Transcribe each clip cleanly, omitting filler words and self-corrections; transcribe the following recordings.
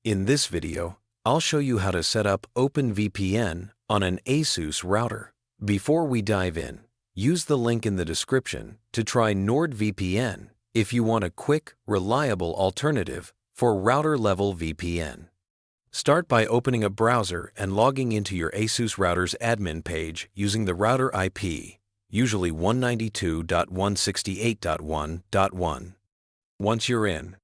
In this video, I'll show you how to set up OpenVPN on an Asus router. Before we dive in, use the link in the description to try NordVPN if you want a quick, reliable alternative for router-level VPN. Start by opening a browser and logging into your Asus router's admin page using the router IP, usually 192.168.1.1. Once you're in,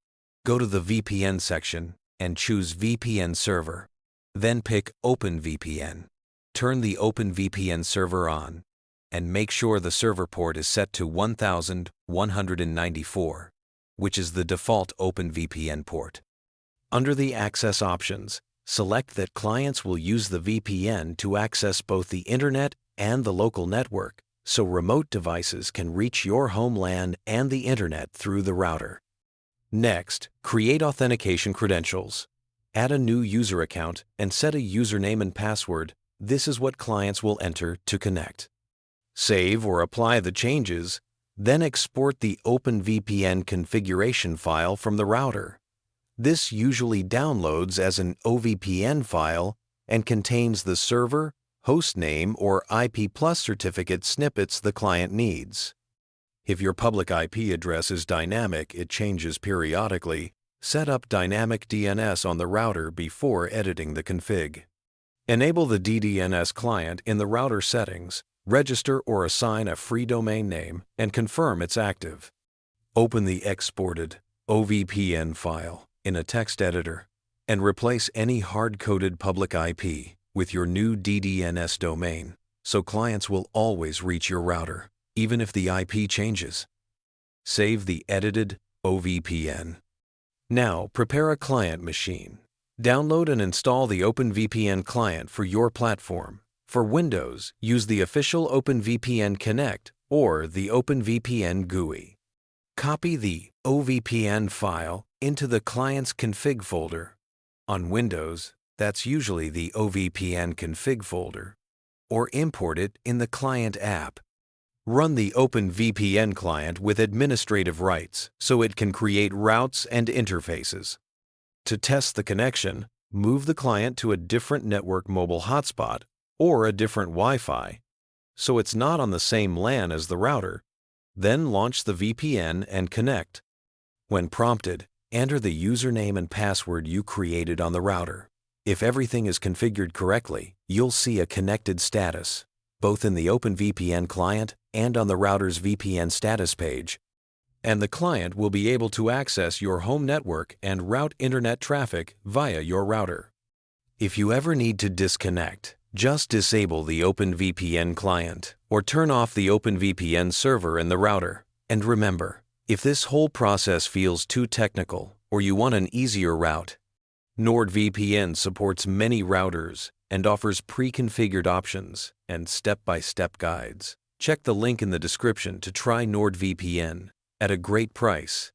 go to the VPN section and choose VPN server. Then pick OpenVPN. Turn the OpenVPN server on and make sure the server port is set to 1194, which is the default OpenVPN port. Under the access options, select that clients will use the VPN to access both the internet and the local network, so remote devices can reach your home LAN and the internet through the router. Next, create authentication credentials. Add a new user account and set a username and password. This is what clients will enter to connect. Save or apply the changes, then export the OpenVPN configuration file from the router. This usually downloads as an OVPN file and contains the server, host name, or IP plus certificate snippets the client needs. If your public IP address is dynamic, it changes periodically. Set up dynamic DNS on the router before editing the config. Enable the DDNS client in the router settings, register or assign a free domain name, and confirm it's active. Open the exported OVPN file in a text editor and replace any hard-coded public IP with your new DDNS domain, so clients will always reach your router, even if the IP changes. Save the edited OVPN. Now, prepare a client machine. Download and install the OpenVPN client for your platform. For Windows, use the official OpenVPN Connect or the OpenVPN GUI. Copy the OVPN file into the client's config folder. On Windows, that's usually the OVPN config folder, or import it in the client app. Run the OpenVPN client with administrative rights so it can create routes and interfaces. To test the connection, move the client to a different network mobile hotspot or a different Wi-Fi, so it's not on the same LAN as the router. Then launch the VPN and connect. When prompted, enter the username and password you created on the router. If everything is configured correctly, you'll see a connected status, both in the OpenVPN client and on the router's VPN status page. And the client will be able to access your home network and route internet traffic via your router. If you ever need to disconnect, just disable the OpenVPN client or turn off the OpenVPN server in the router. And remember, if this whole process feels too technical or you want an easier route, NordVPN supports many routers and offers pre-configured options and step-by-step guides. Check the link in the description to try NordVPN at a great price.